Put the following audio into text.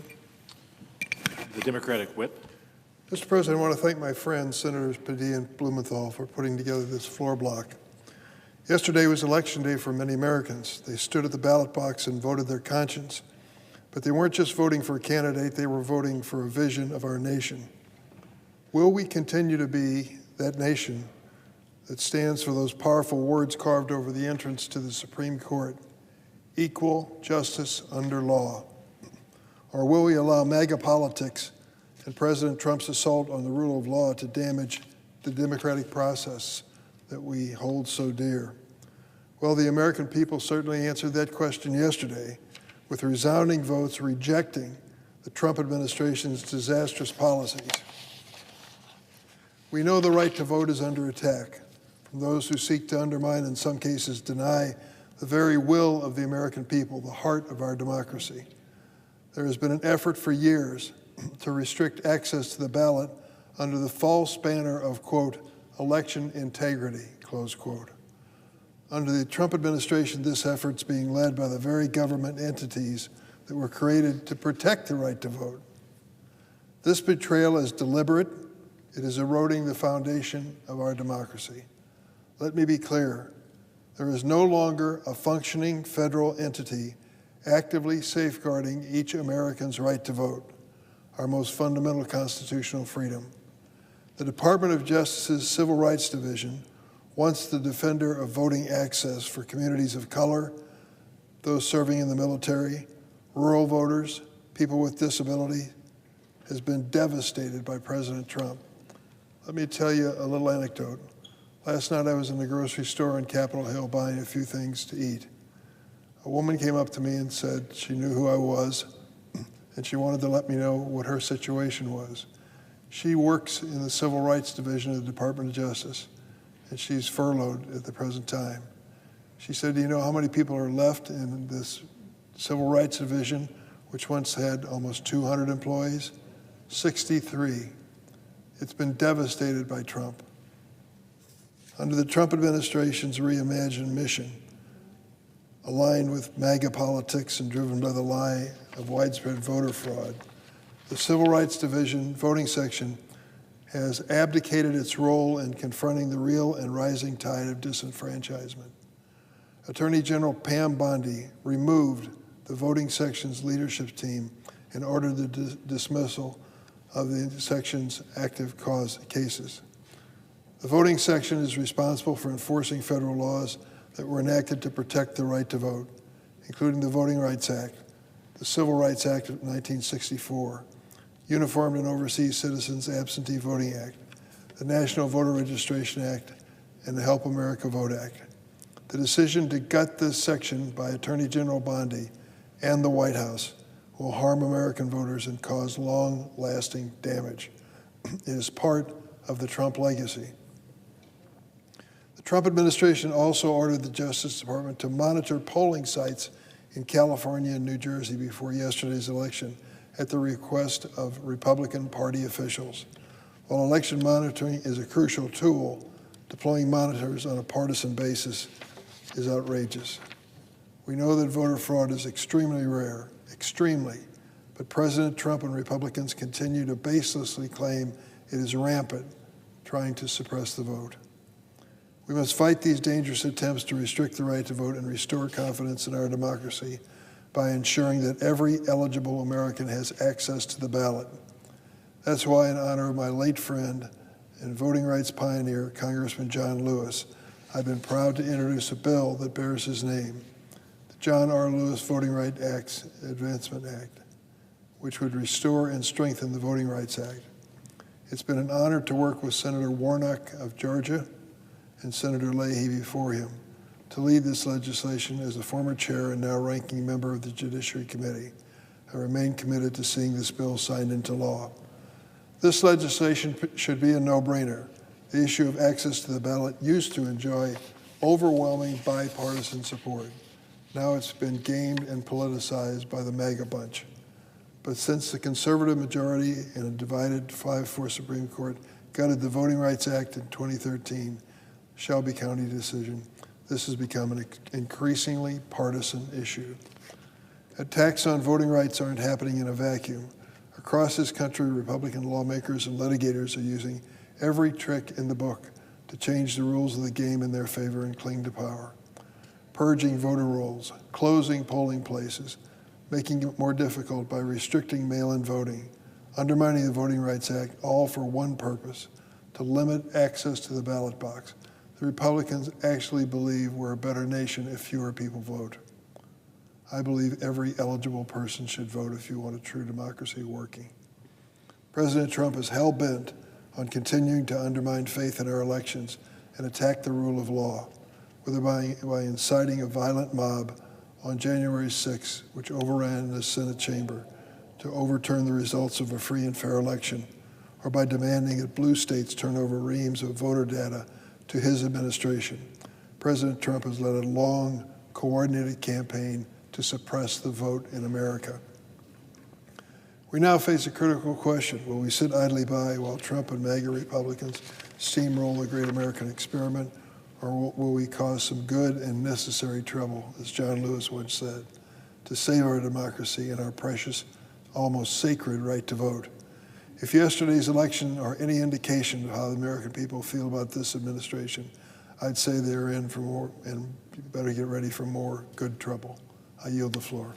The Democratic whip. Mr. President, I want to thank my friends, Senators Padilla and Blumenthal, for putting together this floor block. Yesterday was Election Day for many Americans. They stood at the ballot box and voted their conscience. But they weren't just voting for a candidate, they were voting for a vision of our nation. Will we continue to be that nation that stands for those powerful words carved over the entrance to the Supreme Court? Equal justice under law. Or will we allow MAGA politics and President Trump's assault on the rule of law to damage the democratic process that we hold so dear? Well, the American people certainly answered that question yesterday with resounding votes rejecting the Trump administration's disastrous policies. We know the right to vote is under attack from those who seek to undermine, in some cases deny, the very will of the American people, the heart of our democracy. There has been an effort for years to restrict access to the ballot under the false banner of, quote, election integrity, close quote. Under the Trump administration, this effort's being led by the very government entities that were created to protect the right to vote. This betrayal is deliberate. It is eroding the foundation of our democracy. Let me be clear. There is no longer a functioning federal entity actively safeguarding each American's right to vote, our most fundamental constitutional freedom. The Department of Justice's Civil Rights Division, once the defender of voting access for communities of color, those serving in the military, rural voters, people with disability, has been devastated by President Trump. Let me tell you a little anecdote. Last night I was in the grocery store on Capitol Hill buying a few things to eat. A woman came up to me and said she knew who I was, and she wanted to let me know what her situation was. She works in the Civil Rights Division of the Department of Justice, and she's furloughed at the present time. She said, do you know how many people are left in this Civil Rights Division, which once had almost 200 employees? 63. It's been devastated by Trump. Under the Trump administration's reimagined mission, aligned with MAGA politics and driven by the lie of widespread voter fraud, the Civil Rights Division voting section has abdicated its role in confronting the real and rising tide of disenfranchisement. Attorney General Pam Bondi removed the voting section's leadership team and ordered the dismissal of the section's active cause cases. The voting section is responsible for enforcing federal laws that were enacted to protect the right to vote, including the Voting Rights Act, the Civil Rights Act of 1964, Uniformed and Overseas Citizens Absentee Voting Act, the National Voter Registration Act, and the Help America Vote Act. The decision to gut this section by Attorney General Bondi and the White House will harm American voters and cause long-lasting damage. It is part of the Trump legacy. The Trump administration also ordered the Justice Department to monitor polling sites in California and New Jersey before yesterday's election at the request of Republican Party officials. While election monitoring is a crucial tool, deploying monitors on a partisan basis is outrageous. We know that voter fraud is extremely rare, extremely, but President Trump and Republicans continue to baselessly claim it is rampant, trying to suppress the vote. We must fight these dangerous attempts to restrict the right to vote and restore confidence in our democracy by ensuring that every eligible American has access to the ballot. That's why, in honor of my late friend and voting rights pioneer, Congressman John Lewis, I've been proud to introduce a bill that bears his name, the John R. Lewis Voting Rights Act Advancement Act, which would restore and strengthen the Voting Rights Act. It's been an honor to work with Senator Warnock of Georgia and Senator Leahy before him to lead this legislation as a former chair and now ranking member of the Judiciary Committee. I remain committed to seeing this bill signed into law. This legislation should be a no-brainer. The issue of access to the ballot used to enjoy overwhelming bipartisan support. Now it's been gamed and politicized by the MAGA bunch. But since the conservative majority in a divided 5-4 Supreme Court gutted the Voting Rights Act in 2013, Shelby County decision, this has become an increasingly partisan issue. Attacks on voting rights aren't happening in a vacuum. Across this country, Republican lawmakers and litigators are using every trick in the book to change the rules of the game in their favor and cling to power. Purging voter rolls, closing polling places, making it more difficult by restricting mail-in voting, undermining the Voting Rights Act, all for one purpose, to limit access to the ballot box. The Republicans actually believe we're a better nation if fewer people vote. I believe every eligible person should vote if you want a true democracy working. President Trump is hell-bent on continuing to undermine faith in our elections and attack the rule of law, whether by inciting a violent mob on January 6, which overran the Senate chamber to overturn the results of a free and fair election, or by demanding that blue states turn over reams of voter data to his administration. President Trump has led a long, coordinated campaign to suppress the vote in America. We now face a critical question. Will we sit idly by while Trump and MAGA Republicans steamroll the great American experiment, or will we cause some good and necessary trouble, as John Lewis once said, to save our democracy and our precious, almost sacred right to vote? If yesterday's election are any indication of how the American people feel about this administration, I'd say they're in for more, and you better get ready for more good trouble. I yield the floor.